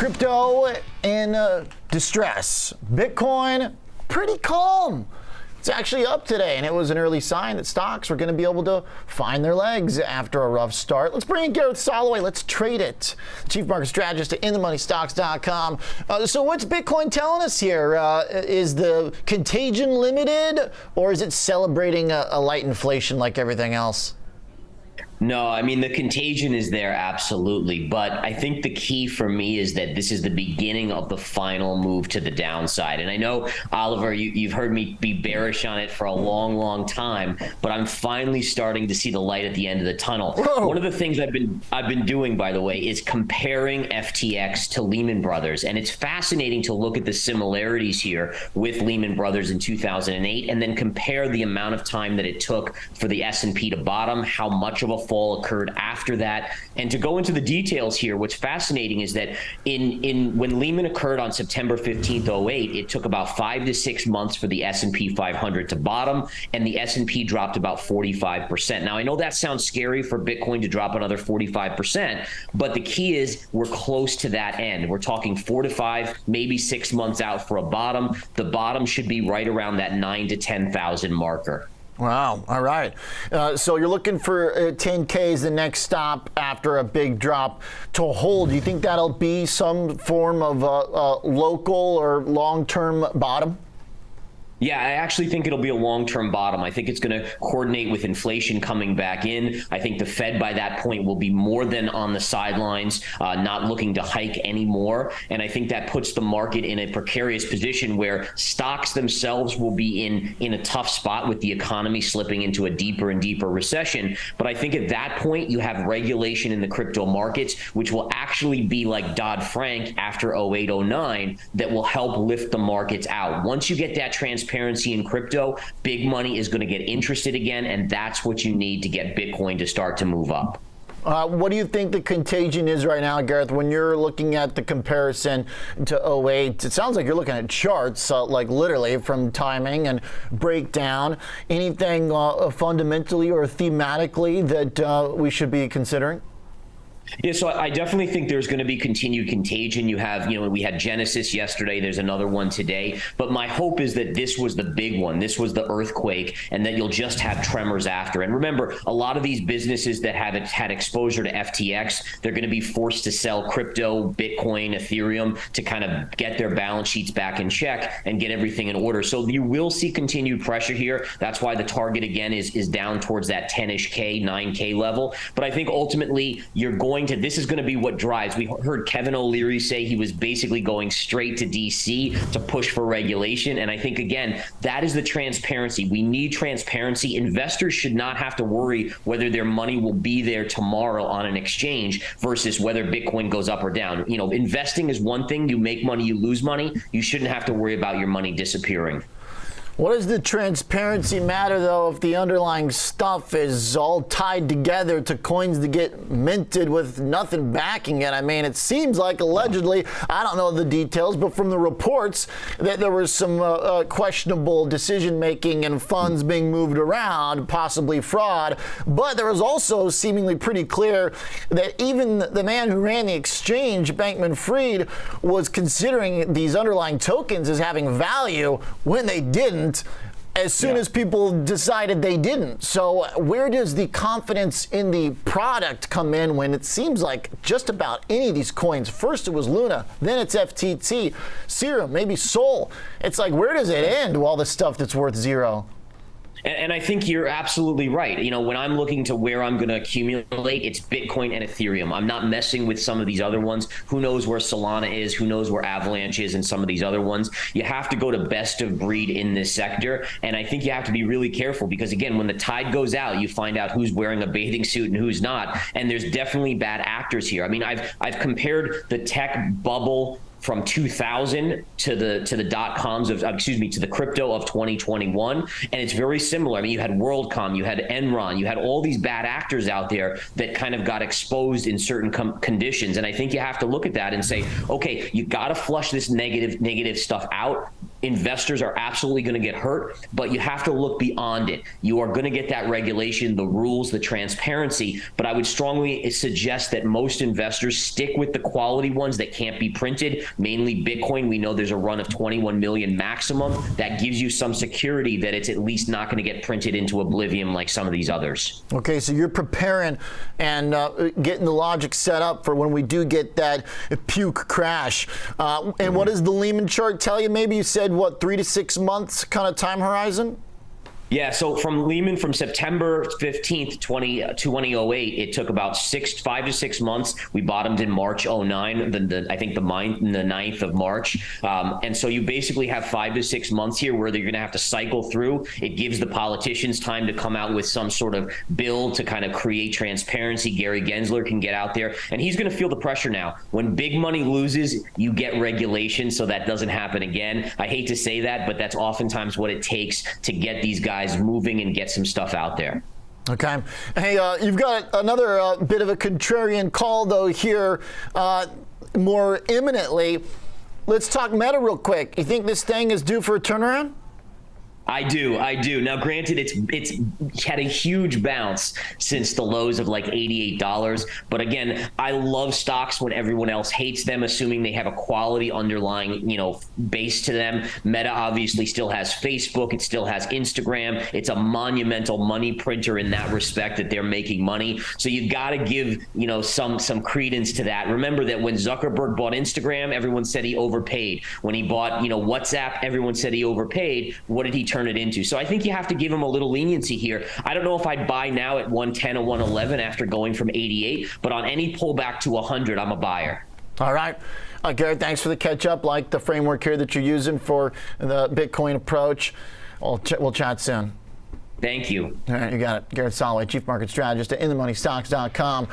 Crypto in distress. Bitcoin, pretty calm. It's actually up today, and it was an early sign that stocks were going to be able to find their legs after a rough start. Let's bring in Gareth Soloway. Let's trade it. Chief market strategist at InTheMoneyStocks.com. So what's Bitcoin telling us here? Is the contagion limited, or is it celebrating a light inflation like everything else? No, I mean, the contagion is there, absolutely. But I think the key for me is that this is the beginning of the final move to the downside. And I know, Oliver, you've heard me be bearish on it for a long, long time, but I'm finally starting to see the light at the end of the tunnel. Whoa. One of the things I've been doing, by the way, is comparing FTX to Lehman Brothers. And it's fascinating to look at the similarities here with Lehman Brothers in 2008 and then compare the amount of time that it took for the S&P to bottom, how much of a fall occurred after that. And to go into the details here, what's fascinating is that when Lehman occurred on September 15th, 08, it took about 5 to 6 months for the S&P 500 to bottom, and the S&P dropped about 45%. Now, I know that sounds scary for Bitcoin to drop another 45%, but the key is we're close to that end. We're talking 4 to 5, maybe 6 months out for a bottom. The bottom should be right around that 9 to 10,000 marker. Wow. All right. So you're looking for 10K as the next stop after a big drop to hold. Do you think that'll be some form of local or long-term bottom? Yeah, I actually think it'll be a long-term bottom. I think it's going to coordinate with inflation coming back in. I think the Fed by that point will be more than on the sidelines, not looking to hike anymore. And I think that puts the market in a precarious position where stocks themselves will be in a tough spot with the economy slipping into a deeper and deeper recession. But I think at that point, you have regulation in the crypto markets, which will actually be like Dodd-Frank after 08, 09, that will help lift the markets out. Once you get that transparency in crypto, big money is going to get interested again, and that's what you need to get Bitcoin to start to move up. What do you think the contagion is right now, Gareth, when you're looking at the comparison to 08? It sounds like you're looking at charts, like literally from timing and breakdown. Anything fundamentally or thematically that we should be considering? Yeah, so I definitely think there's going to be continued contagion. You have, we had Genesis yesterday. There's another one today. But my hope is that this was the big one. This was the earthquake, and that you'll just have tremors after. And remember, a lot of these businesses that have had exposure to FTX, they're going to be forced to sell crypto, Bitcoin, Ethereum to kind of get their balance sheets back in check and get everything in order. So you will see continued pressure here. That's why the target, again, is down towards that 10-ish K, 9K level. But I think ultimately this is going to be what drives. We heard Kevin O'Leary say he was basically going straight to DC to push for regulation. And I think, again, that is the transparency. We need transparency. Investors should not have to worry whether their money will be there tomorrow on an exchange versus whether Bitcoin goes up or down. Investing is one thing. You make money, you lose money. You shouldn't have to worry about your money disappearing. What does the transparency matter, though, if the underlying stuff is all tied together to coins that get minted with nothing backing it? I mean, it seems like allegedly, I don't know the details, but from the reports that there was some questionable decision-making and funds being moved around, possibly fraud. But there was also seemingly pretty clear that even the man who ran the exchange, Bankman-Fried, was considering these underlying tokens as having value when they didn't, as soon as people decided they didn't. So where does the confidence in the product come in when it seems like just about any of these coins, first it was Luna, then it's FTT, Serum, maybe Sol. It's like, where does it end, all the stuff that's worth zero? And I think you're absolutely right. When I'm looking to where I'm going to accumulate, it's Bitcoin and Ethereum. I'm not messing with some of these other ones. Who knows where Solana is? Who knows where Avalanche is and some of these other ones? You have to go to best of breed in this sector. And I think you have to be really careful because, again, when the tide goes out, you find out who's wearing a bathing suit and who's not. And there's definitely bad actors here. I mean, I've compared the tech bubble from 2000 to the dot-coms to the crypto of 2021. And it's very similar. I mean, you had WorldCom, you had Enron, you had all these bad actors out there that kind of got exposed in certain conditions. And I think you have to look at that and say, okay, you got to flush this negative stuff out. investors are absolutely going to get hurt, but you have to look beyond it. You are going to get that regulation, the rules, the transparency, but I would strongly suggest that most investors stick with the quality ones that can't be printed, mainly Bitcoin. We know there's a run of 21 million maximum. That gives you some security that it's at least not going to get printed into oblivion like some of these others. Okay, so you're preparing and getting the logic set up for when we do get that puke crash. And what does the Lehman chart tell you? Maybe you said, what, 3 to 6 months kind of time horizon? Yeah, so from Lehman, from September 15th, 2008, it took about 5 to 6 months. We bottomed in March 09, I think the 9th of March. And so you basically have 5 to 6 months here where you're going to have to cycle through. It gives the politicians time to come out with some sort of bill to kind of create transparency. Gary Gensler can get out there, and he's going to feel the pressure now. When big money loses, you get regulation, so that doesn't happen again. I hate to say that, but that's oftentimes what it takes to get these guys moving and get some stuff out there. Okay. Hey, you've got another bit of a contrarian call, though, here more imminently. Let's talk Meta real quick. You think this thing is due for a turnaround? I do. Now, granted, it's had a huge bounce since the lows of like $88. But again, I love stocks when everyone else hates them, assuming they have a quality underlying, base to them. Meta obviously still has Facebook. It still has Instagram. It's a monumental money printer in that respect that they're making money. So you got to give, some credence to that. Remember that when Zuckerberg bought Instagram, everyone said he overpaid. When he bought, WhatsApp, everyone said he overpaid. What did he turn it into? So I think you have to give him a little leniency here. I don't know if I'd buy now at 110 or 111 after going from 88, but on any pullback to 100, I'm a buyer. All right. Gareth, thanks for the catch up. Like the framework here that you're using for the Bitcoin approach. We'll chat soon. Thank you. All right, you got it. Gareth Soloway, Chief Market Strategist at InTheMoneyStocks.com.